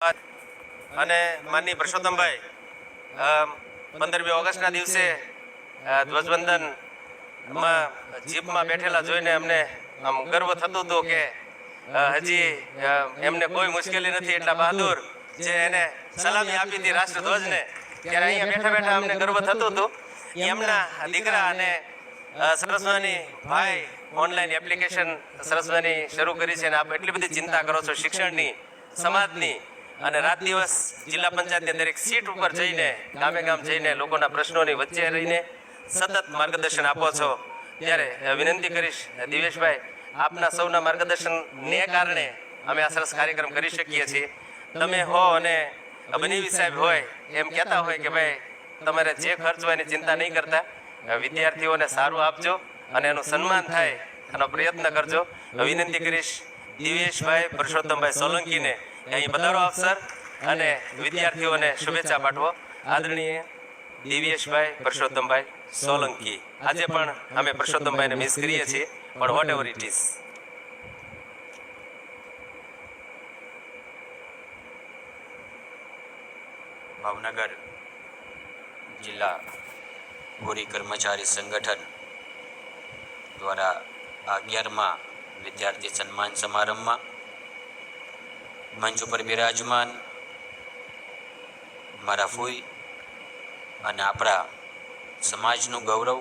અને માનની પરસોત્તમભાઈ 15મી ઓગસ્ટના દિવસે ધ્વજવંદનમાં જીપમાં બેઠેલા જોઈને અમને આમ ગર્વ થતું હતું કે હજી એમને કોઈ મુશ્કેલી નથી, એટલા બહાદુર જે એને સલામી આપી હતી રાષ્ટ્રધ્વજને, ત્યારે અહીંયા બેઠા બેઠા અમને ગર્વ થતું હતું. એમના દીકરા અને સરસ્વતી ભાઈ ઓનલાઈન એપ્લિકેશન સરસ્વતી શરૂ કરી છે અને આપ એટલી બધી ચિંતા કરો છો શિક્ષણની, સમાજની, અને રાત દિવસ જિલ્લા પંચાયતની દરેક સીટ ઉપર જઈને ગામે ગામ જઈને લોકોના પ્રશ્નોની વચ્ચે રહીને સતત માર્ગદર્શન આપો છો. ત્યારે વિનંતી કરીશ દિવેશભાઈ, આપના સૌના માર્ગદર્શનને કારણે અમે આ સરસ કાર્યક્રમ કરી શકીએ છીએ. તમે હો અને બનીવી સાહેબ હોય એમ કહેતા હોય કે ભાઈ તમારે જે ખર્ચ હોય એની ચિંતા નહીં કરતા, વિદ્યાર્થીઓને સારું આપજો અને એનું સન્માન થાય એનો પ્રયત્ન કરજો. વિનંતી કરીશ દિવેશભાઈ પરસોત્તમભાઈ સોલંકીને અહીં પધારો આપ સર અને વિદ્યાર્થીઓને શુભેચ્છા પાઠવો. આદરણીય દિવેશભાઈ પરસોત્તમભાઈ સોલંકી. આજે પણ અમે પરસોત્તમભાઈને મિસ કરીએ છીએ, પણ whatever it is. Bhavnagar જિલ્લા ગોરી કર્મચારી સંગઠન દ્વારા 11મા વિદ્યાર્થી સન્માન સમારંભમાં મંચ ઉપર બિરાજમાન મારા ફોઈ અને આપણા સમાજનું ગૌરવ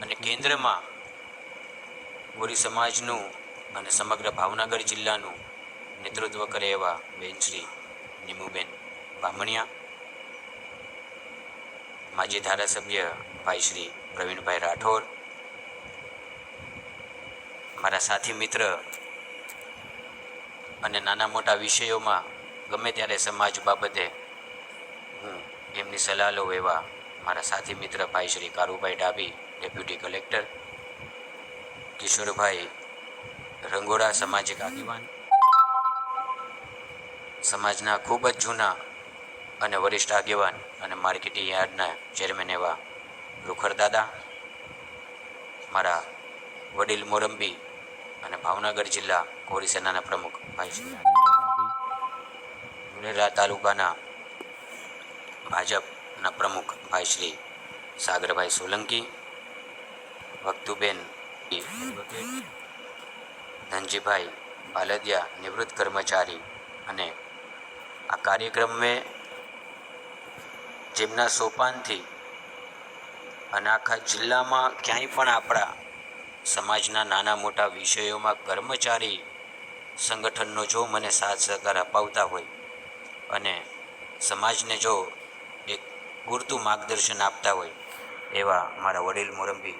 અને કેન્દ્રમાં ગોરી સમાજનું અને સમગ્ર ભાવનગર જિલ્લાનું નેતૃત્વ કરે એવા બેન શ્રી નીમુબેન બામણિયા, માજી ધારાસભ્ય ભાઈ શ્રી પ્રવીણભાઈ રાઠોડ, મારા સાથી મિત્ર અને નાના મોટા વિષયોમાં ગમે ત્યારે સમાજ બાબતે હું એમની સલાહ લઉં એવા મારા સાથી મિત્ર ભાઈ શ્રી કારુભાઈ ડાબી, ડેપ્યુટી કલેક્ટર, કિશોરભાઈ રંગોળા સામાજિક આગેવાન, સમાજના ખૂબ જ જૂના અને વરિષ્ઠ આગેવાન અને માર્કેટિંગ યાર્ડના ચેરમેન એવા રૂખરદાદા, મારા વડીલ મોરંબી અને ભાવનગર જિલ્લા કોરી સેનાના પ્રમુખ ભાઈ શ્રી મુનેરા તાલુકાના ભાજપના પ્રમુખ ભાઈ શ્રી સાગરભાઈ સોલંકી, વક્તુબેન એડવોકેટ ધનજીભાઈ બાલદિયા નિવૃત્ત કર્મચારી, અને આ કાર્યક્રમ મેં જેમના સોપાનથી અને આખા જિલ્લામાં ક્યાંય પણ આપણા સમાજના નાના મોટા વિષયોમાં કર્મચારી સંગઠનનો જો મને સાથ સહકાર અપાવતા હોય અને સમાજને જો એક પૂરતું માર્ગદર્શન આપતા હોય એવા મારા વડીલ મોરંબી